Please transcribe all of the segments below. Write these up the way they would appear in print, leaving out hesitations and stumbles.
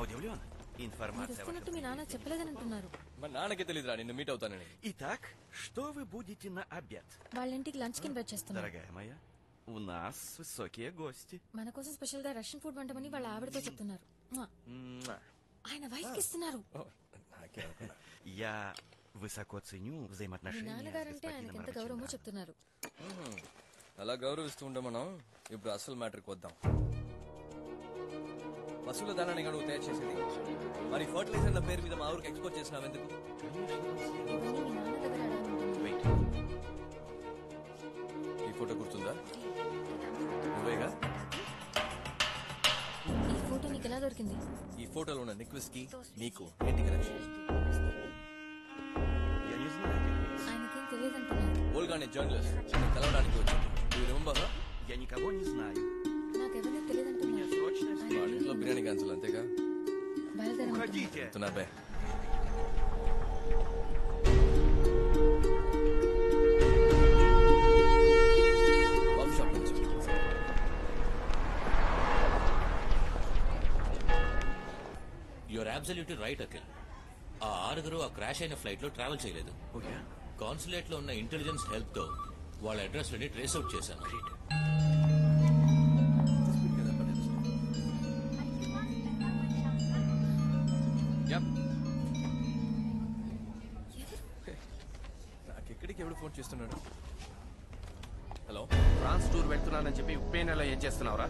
удивлен. Информация వస్తున్నట్టు మీ నాన్న చెప్పలేదని అంటున్నారు. మా నాన్నకే తెలియదురా నిన్ను మీట్ అవుతానని. Итак, что вы будете на обед? వాళ్ళ ఇంటికి లంచ్ కి ఇన్వైట్ చేస్తున్నారు. Дорогая моя, у нас высокие гости. మన కోసం స్పెషల్ గా రష్యన్ ఫుడ్ వంటమని వాళ్ళ ఆవిడతో చెప్తున్నారు. ఆయన వైఫ్ కి ఇస్తున్నారు. Я высоко ценю మీ взаимоотношения с నాన్నగారంటే ఆయనకి ఎంత గౌరవమో господином చెప్తున్నారు. అలా గౌరవిస్తూ ఉంటాం మనం. ఇప్పుడు అసలు మ్యాటర్కి వద్దాం. పశువుల దానాన్ని నువ్వు తయారు చేసేది, మరి ఫర్టిలైజర్ నా పేరు మీద మా ఊరికి ఎక్స్పోర్ట్ చేసినావు ఎందుకు? ఇవన్నీ మీ నాన్న దగ్గర అడగాలంటున్నారు. Wait. ఈ ఫోటో గుర్తుందా? నువ్వేగా? ఈ ఫోటో నీకు ఎలా దొరికింది? ఈ ఫోటోలో ఉన్న నిక్విస్ కి నీకు ఏంటి కనెక్షన్? Я не знаю этих лиц. ఆయనకేం తెలియదంటున్నారు. ఓల్గా అనే జర్నలిస్ట్ నిన్ను కలవడానికి వచ్చింది. నువ్వు రిమెంబర్? Я никого не знаю. నాకెవరూ తెలియదంటున్నారు. Срочно వాళ్ళ ఇంట్లో బిర్యానీ క్యాన్సిల్ అంతేగా? బయలుదేరంటున్నారు. Уходите. తునాబే షాప్ నుంచి యూఆర్ అబ్సల్యూట్లీ రైట్ అఖిల్. ఆ ఆరుగురు ఆ క్రాష్ అయిన ఫ్లైట్ లో ట్రావెల్ చేయలేదు. Okay. కాన్సులేట్ లో ఉన్న ఇంటెలిజెన్స్ హెల్ప్ తో వాళ్ళ అడ్రస్ లని ట్రేస్ అవుట్ చేశాను. నాకెక్కడికి ఎవడు ఫోన్ చేస్తున్నాడు? హలో, ఫ్రాన్స్ టూర్ వెళ్తున్నానని చెప్పి ఉప్పే నెల ఏం చేస్తున్నావురా?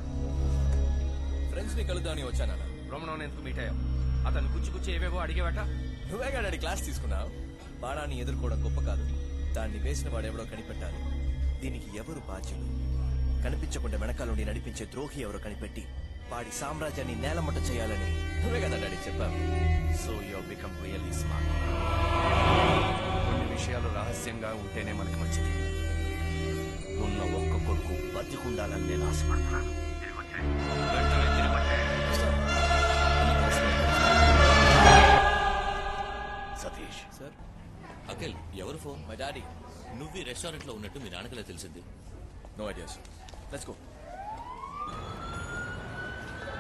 ఫ్రెండ్స్ ని కలుద్దామని వచ్చానా? రోమనోని ఎందుకు మీట్ అయ్యావు? అతను గుచ్చి ఏవేవో అడిగేవట. నువ్వేగా డాడీ క్లాస్ తీసుకున్నావు. బాణాన్ని ఎదుర్కోవడం గొప్ప కాదు, దాన్ని వేసిన వాడెవడో కనిపెట్టాలి. దీనికి ఎవరు బాధ్యులు? కనిపించకుండా వెనకాలండి నడిపించే ద్రోహి ఎవరో కనిపెట్టి వాడి సామ్రాజ్యాన్ని నేలమట్ట చేయాలని నువ్వే కదా డాడీ చెప్పావు. So you become really smart. కొన్ని విషయాలు రహస్యంగా ఉంటేనే మనకి మంచిది. ఉన్న ఒక్క కొడుకు బతికుండాలని నేను ఆశపడుతున్నాను. సతీష్ సార్. అఖిల్, ఎవరు ఫోన్? My daddy. నువ్వు ఈ రెస్టారెంట్ లో ఉన్నట్టు మీ నాన్నకలా తెలిసింది. No idea sir. Let's go.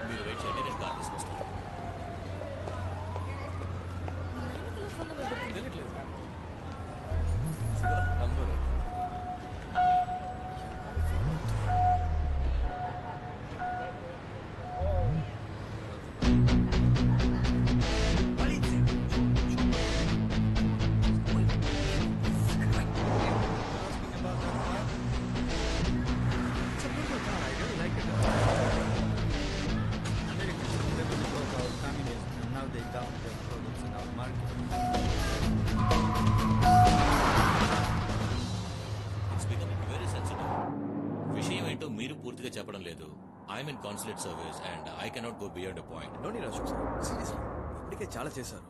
మీరు వెయిట్ చేయండి, నేను కార్ తీసుకొస్తాను. తెలియట్లేదు number. It's becoming very sensitive. విషయం ఏంటో మీరు పూర్తిగా చెప్పడం లేదు. I'm in consulate service and I cannot go beyond a point. No నీ అశోక్ సార్, సీరియస్లీ ఇప్పటికే చాలా చేశారు.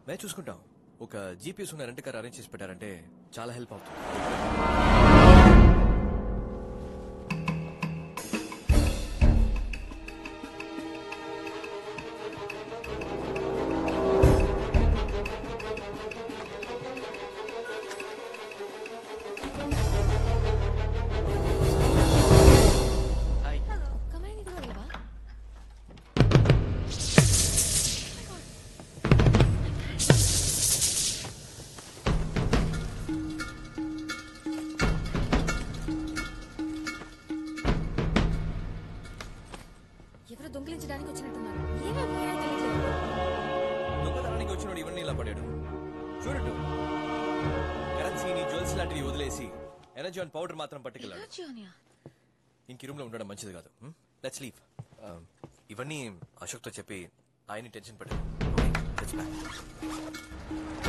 మేము చూసుకుంటాం. ఒక జీపీఎస్ ఉన్న రెంట్ కార్ అరేంజ్ చేసి పెట్టారంటే చాలా హెల్ప్ అవుతుంది. కమాండ్ ఇది వెళ్ళవా? ఎవరో దొంగిలించడానికి వచ్చినట్టున్నారు. ఏమైపోయాయో తెలియట్లేదు. దొంగతనానికి వచ్చినోడు ఇవన్నీ ఇలా పడాడు. చూడట్టు కరెన్సీని జ్యువెల్స్ లాంటివి వదిలేసి ఎనర్జీ అండ్ పౌడర్ మాత్రం పట్టుకెళ్ళాడు. రాజ్యానియా? ఇంక ఈ రూమ్ లో ఉండడం మంచిది కాదు. Let's leave. ఇవన్నీ అశోక్తో చెప్పి ఆయన్ని టెన్షన్ పట్టాడు.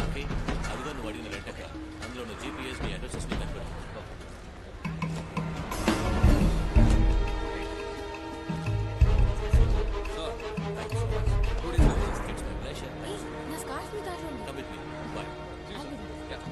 ఓకే, అదిగో నువ్వు అడిగిన రెంట్ కార్. అందులో ఉన్న జీపీఎస్ ని అడ్రసెస్ ని కనిపెట్టు. It's my pleasure. ఏయ్, నా స్కార్ఫ్ మీ కార్లో ఉంది. Come with me. Bye. I'll be there.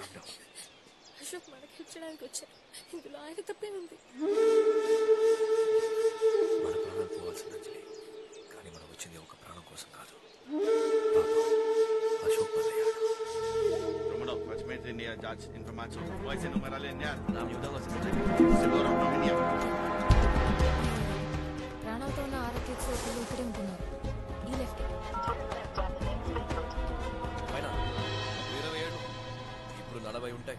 Ashok మనకి హెల్ప్ చేయడానికి వచ్చారు. ఇందులో ఆయన తప్పే ఉంది. మన ప్రాణాలు పోవాల్సింది అంజలి, కానీ మనం వచ్చింది ఒక ప్రాణం కోసం కాదు. పాపం, Ashok బలయ్యాడు. Romano, pode meter nia dați informații. Voi se numerale nia. N-am eu dat la Sigură România. ప్రాణాలతో ఉన్న ఆరోగ్య సోకులు ఇక్కడే ఉంటున్నారు. ఈ లెఫ్ట్. పైన 27, ఇప్పుడు 40 ఉంటాయి.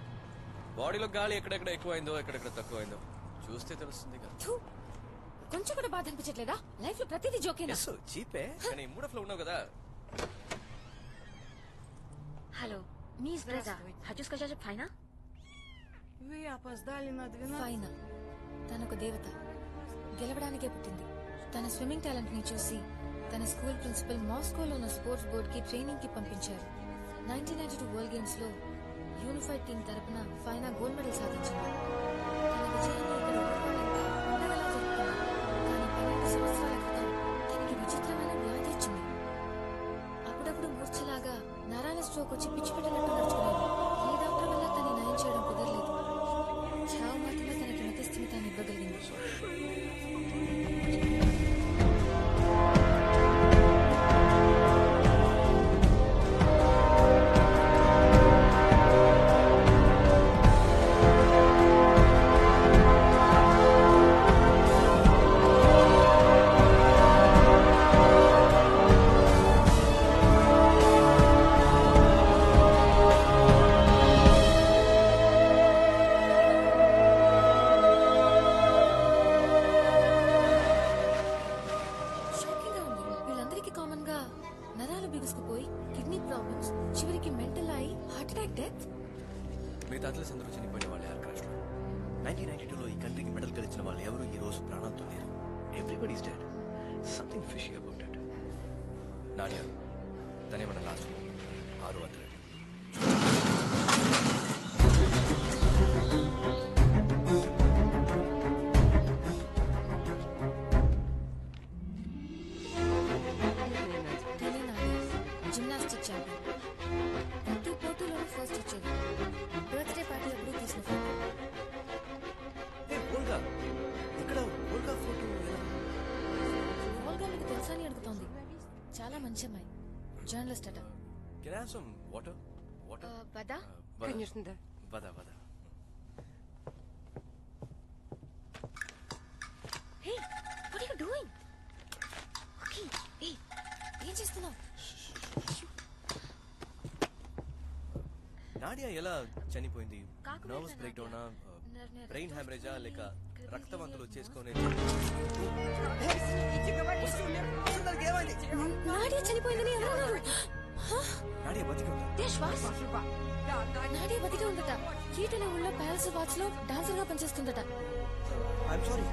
బాడీలో గాలి ఎక్కడెక్కడ ఎక్కువైందో ఎక్కడెక్కడ తక్కువైందో చూస్తే తెలుస్తుంది కదా. థూ, కొంచెం కూడా బాధ అనిపించట్లేదా? లైఫ్ లో ప్రతిదీ జోకేనా? ఎస్ చీపే, కానీ మూడఫ్లో ఉన్నావు కదా. Алло, мисс Бреза, хочу сказать Файна? Вы опоздали на 12. ఫైనా తనొక దేవత, గెలవడానికే పుట్టింది. తన స్విమ్మింగ్ టాలెంట్ ని చూసి తన స్కూల్ ప్రిన్సిపల్ మాస్కోలో ఉన్న స్పోర్ట్స్ బోర్డ్ కి ట్రైనింగ్ కి పంపించారు. 1992 వరల్డ్ గేమ్స్ లో యూనిఫైడ్ టీం తరపున ఫైనా గోల్డ్ మెడల్ సాధించింది. తన విజయాన్ని ఇక్కడ ఊరువాళ్ళంతా పండగలా జరుపుకున్నారు. కానీ 12 సంవత్సరాల క్రితం తనకి విచిత్రమైన వ్యాధి వచ్చింది. అప్పుడప్పుడు మూర్ఛలాగా నరాల స్ట్రోక్ వచ్చి పిచ్చి పెట్టినట్టు నడుచుకునేది. ఏ డాక్టర్ వల్ల తనని నయం చేయడం కుదరలేదు. చావు మాత్రమే తనకి మతిస్థిమితాన్ని ఇవ్వగలిగింది. షాకింగ్ గా ఉంది. వీళ్ళందరికీ కామన్ గా నరాలు బిగుసుకుపోయి కిడ్నీ ప్రాబ్లమ్స్, చివరికి మెంటల్ అయి హార్ట్ అటాక్, డెత్. మిగతా అథ్లెట్స్ అందరూ చనిపోయిన వాళ్ళు యార్ క్రాష్ లో. 1992లో ఈ కంట్రీకి మెడల్ గెలిచిన వాళ్ళు ఎవరు ఈ రోజు ప్రాణాలతో లేరు. Everybody's dead. Something fishy about it. Nadia తనే మన లాస్ట్ 6 అథ్లెట్. తనే నాది జిమ్నాస్టిక్ ఛాంపియన్. ప్రతి పోటీలోనూ ఫస్ట్ వచ్చేది. బర్త్డే పార్టీ అప్పుడు తీసిన ఫోటో. ఓల్గా ఇక్కడ ఓల్గా ఫోటో ఓల్గా మీకు తెలుసా అని అడుగుతోంది. చాలా మంచి అమ్మాయి, జర్నలిస్ట్ అట. Can I have some water? వదా? Конечно, да. వదా వదా. Hey, what are you doing? Okay, hey, ఏం చేస్తున్నావు? నాడియా ఎలా చనిపోయింది? కాకుమేట నర్వస్ బ్రేక్ డౌనా, నాడియా. బ్రెయిన్ హ్యామరేజా, లేక రక్తవంతులు చేసుకొని? నాడియా చనిపోయిందని ఎవరు అన్నారు? నాడియా బతికి ఉందా? దేశ్వాస్, నాడియా బతికే ఉందట. కీటనే ఊళ్ళో ప్యాలెస్ వాచ్ లో డాన్సర్ గా పనిచేస్తుందట. I'm sorry.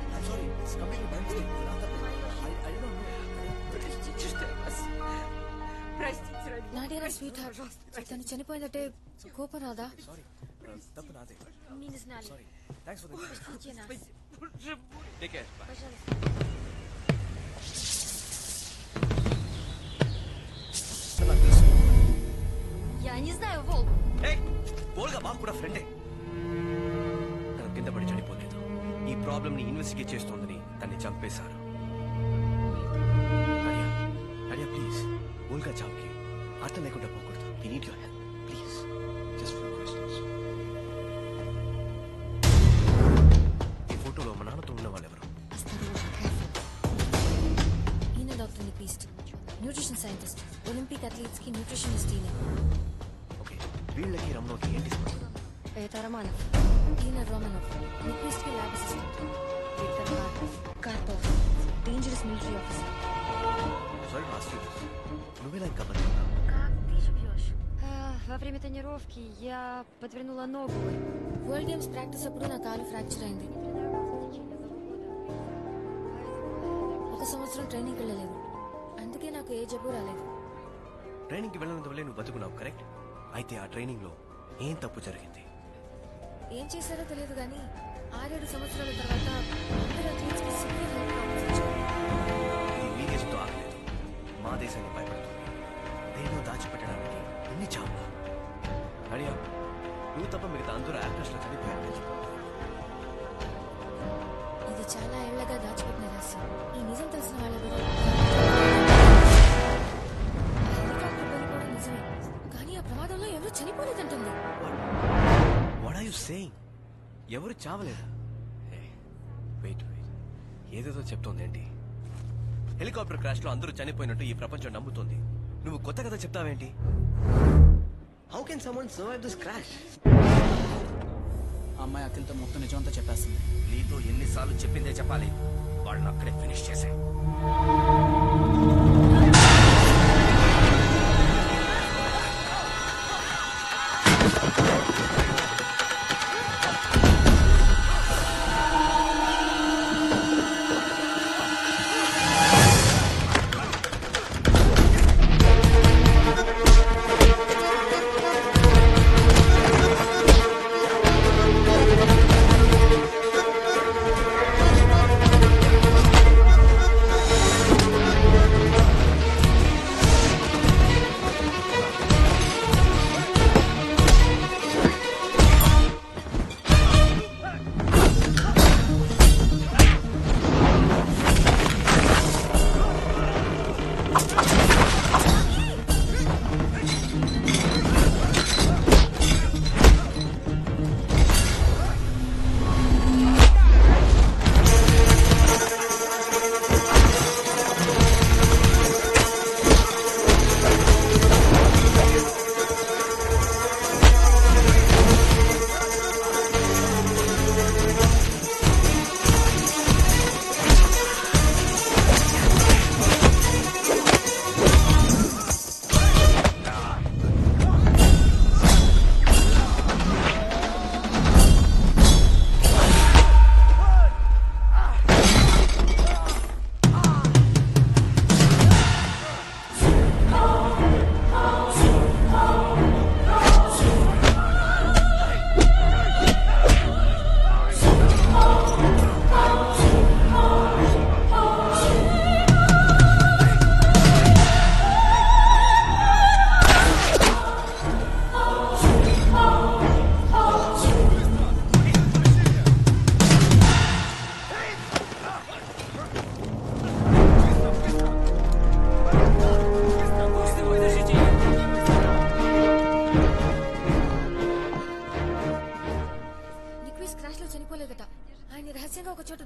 It's completely my mistake. I don't know. Простите, что я вас... Простите, ради Nadia నా Простите, స్వీట్ హార్ట్. пожалуйста, తను చనిపోయిందంటే కోపం రాదా? Sorry. తప్పు నాదే. Мы не знали. Sorry. Thanks for the... Простите нас. Боже мой. Take care. Bye. Пожалуйста. Я не знаю, Волк. Hey! Olga మాకు కూడా ఫ్రెండే. తను కింద పడి చనిపోలేదు. ఈ ప్రాబ్లమ్ ని ఇన్వెస్టిగేట్ చేస్తోందని తన్ని చంపేశారు. నాడియా ప్లీజ్, ఓల్గా చావుకి అర్థం లేకుండా పోకూడదు. We need your help. Please. Just few questions. ఈ ఫోటోలో మా నాన్నతో ఉన్న వాళ్ళు ఎవరు? ఈయన డాక్టర్ నిపీస్ట్, న్యూట్రిషన్ సైంటిస్ట్, ఒలింపిక్ అథ్లీట్స్ కి న్యూట్రిషనిస్ట్. ఈయన ఓకే, వీళ్ళకి రమణోకి ఏంటి సంబంధం? Это Романов. ఈయన రోమనోవ్, నిపీస్ట్ కి lab assistant. Виктор Карпов. Карпов. Dangerous military officer. Sorry to ask you this. నువ్వెలా ఇంకా బతుకున్నావు? Как ты живешь? Во время тренировки я подвернула ногу. వరల్డ్ గేమ్స్ ప్రాక్టీస్ అప్పుడు నా కాలు ఫ్రాక్చర్ అయింది. ఒక సంవత్సరం ట్రైనింగ్ వెళ్ళలేదు. అందుకే నాకు ఏ జబ్బు రాలేదు. ట్రైనింగ్ కి వెళ్ళినందు వల్లే నువ్వు బతుకున్నావు, కరెక్ట్? అయితే ఆ ట్రైనింగ్ లో ఏం తప్పు జరిగింది? ఏం చేశారో తెలియదు కానీ 6-7 సంవత్సరాల తర్వాత అందరూ అథ్లీట్స్ కి సివియర్ హెల్త్ ప్రాబ్లమ్స్ వచ్చాయి. ఈ వీడియోస్తో ఆగలేదు. మా దేశాన్ని భయపడుతుంది. దేన్నో దాచిపెట్టడానికి ఎన్ని చావులు. అడియా నువ్వు తప్ప మిగతా అందరూ యాక్టర్స్ లో చనిపోయారు. ఇది చాలా ఏళ్లగా దాచిపెట్టిన రహస్యం. ఈ నిజం తెలిసిన వాళ్ళెవరూ హెలికాప్టర్ వెళ్ళిపోవడం నిజమే, కానీ ఆ ప్రమాదంలో ఎవరు చనిపోలేదంటుంది. What are you saying? ఎవరు చావలేదా? వెయిట్ ఏదేదో చెప్తోందేంటి? హెలికాప్టర్ క్రాష్ లో అందరూ చనిపోయినట్టు ఈ ప్రపంచం నమ్ముతోంది. నువ్వు కొత్త కథ చెప్తావేంటి? How can someone survive this crash? అమ్మాయి అఖిల్తో మొత్తం నిజమంతా చెప్పేస్తుంది. నీతో ఎన్నిసార్లు చెప్పిందే చెప్పాలి, వాళ్ళని అక్కడే ఫినిష్ చేసే.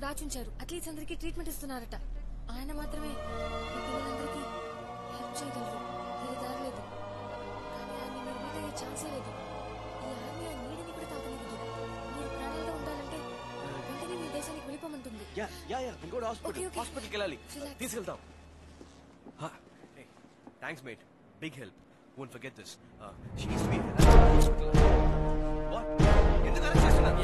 దాచుంచారు. అట్లీస్ట్ అందరికీ ట్రీట్మెంట్ ఇస్తున్నారట. ఆయన మాత్రమే ఈ పిల్లలందరికీ హెల్ప్ చేయగలరు. వేరే దారి లేదు. కానీ ఆయన మీరు మీట్ అయ్యే ఛాన్సే లేదు. ఈ ఆర్మీ ఆ నీడిని కూడా తాగలేదు. మీరు ప్రాణాలతో ఉండాలంటే వెంటనే మీ దేశానికి వెళ్ళిపోమంటుంది. హాస్పిటల్కి వెళ్ళాలి. తీసుకెళ్తాం. Thanks mate, big help. Won't forget this. She needs to be in the hospital. What? ఎందుకు అరెస్ట్ చేస్తున్నారు?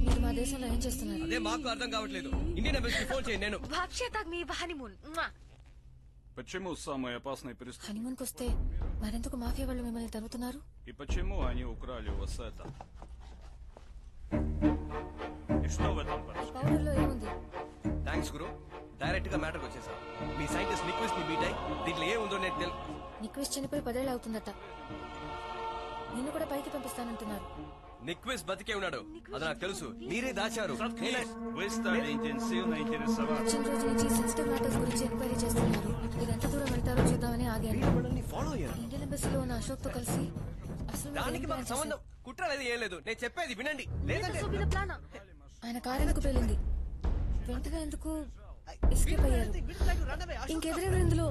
మీరు మా దేశంలో ఏం చేస్తున్నారు? అదే మాకు అర్థం కావట్లేదు. ఇండియన్ ఎంబసీకి ఫోన్ చేయండి. నేను Почему самые опасные преступники? హనీమూన్కి వస్తే మరెందుకు మాఫియా వాళ్ళు మిమ్మల్ని తరుముతున్నారు? И почему они украли у вас это? И что в этом происходит? పౌడర్లో ఏముంది? థ్యాంక్స్ గురు. డైరెక్ట్ గా మ్యాటర్కి వచ్చేసా. మీ సైంటిస్ట్ నిక్విస్ట్ ని మీట్ అయ్యి దీంట్లో ఏముందో నేను నిక్విస్ట్ చనిపోయి 10 ఏళ్ళు అవుతుందట. నిన్ను కూడా పైకి పంపిస్తానంటున్నారు. నిక్విస్ట్ బతికే ఉన్నాడు, అది నాకు తెలుసు. మీరే దాచారు. Вы стали интенсивно интересоваться. వచ్చిన రోజు నుంచి సెన్సిటివ్ మ్యాటర్స్ గురించి ఎంక్వైరీ చేస్తున్నారు. మీరు ఎంత దూరం వెళ్తారో చూద్దామని ఆగాను. ఫాలో అయ్యారు. ఇండియన్ ఎంబసీలో ఉన్న అశోక్ తో కలిసి అసలు దానికి మాకు సంబంధం కుట్ర లేదు, ఏం లేదు. నేను చెప్పేది వినండి. లేదంటే ఆయన కారు ఎందుకు పేలింది? వెంటనే ఎందుకు ఎస్కేప్ అయ్యారు? ఇంకెవరెవరు ఇందులో?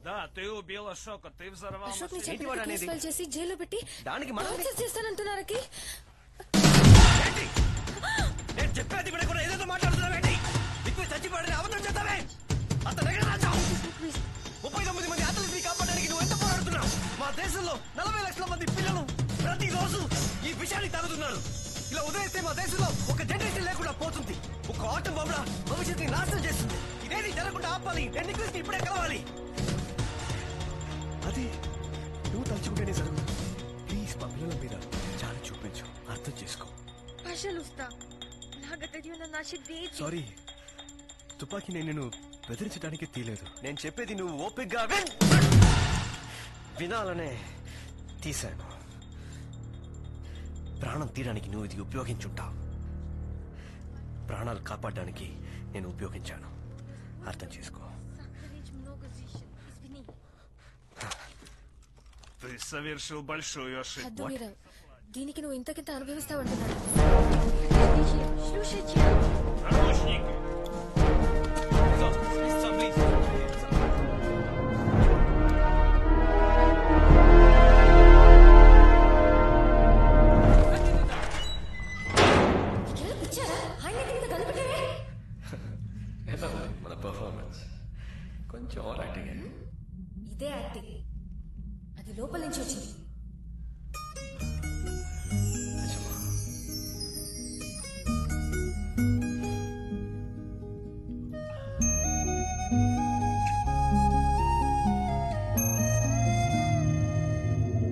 Да, ты убил Ашока, ты взорвал అశోక్ ని చెప్పినట్టు కేసు ఫైల్ చేసి జైల్లో పెట్టి దానికి టార్చర్ చేస్తానంటున్నారు. నేను చెప్పేది వినకుండా ఏదేదో మాట్లాడుతున్నావేంటి? నిక్విస్ట్ చచ్చిపోయాడని అబద్ధం చెప్తావే. అతను దగ్గర రాచావు. 39 మంది అతలని కాపాడడానికి నువ్వు ఎంత పోరాడుతున్నావు? మా దేశంలో 40 లక్షల మంది పిల్లలు ప్రతిరోజు విషయాన్ని తాగుతున్నారు. ఇలా వదిలేస్తే మా దేశంలో ఒక జనరేషన్ లేకుండా పోతుంది. ఒక ఆటం బొమ్మ భవిష్యత్తుని నాశనం చేస్తుంది. ఇదేది జరగకుండా ఆపాలి. నిక్లెస్ ఇప్పుడే కలవాలి. అది నువ్వు తలుచుకుంటేనే జరుగు. ప్లీజ్ మా పిల్లల మీద చాలా చూపించు. అర్థం చేసుకో. Пожалуйста. Благодарю на наши дети. సారీ, తుపాకీ నేను బెదిరించడానికి తీయలేదు. నేను చెప్పేది నువ్వు ఓపికగా వినాలనే తీశాను. ప్రాణం తీయడానికి నువ్వు ఇది ఉపయోగించుంటావు. ప్రాణాలు కాపాడడానికి నేను ఉపయోగించాను. అర్థం చేసుకో. Сохранить много зещен. Извини. Ты совершил большую ошибку. హద్దు మీరా. దీనికి నువ్వు ఇంతకింత అనుభవిస్తావంటున్నాను. Слушайте. Наручники!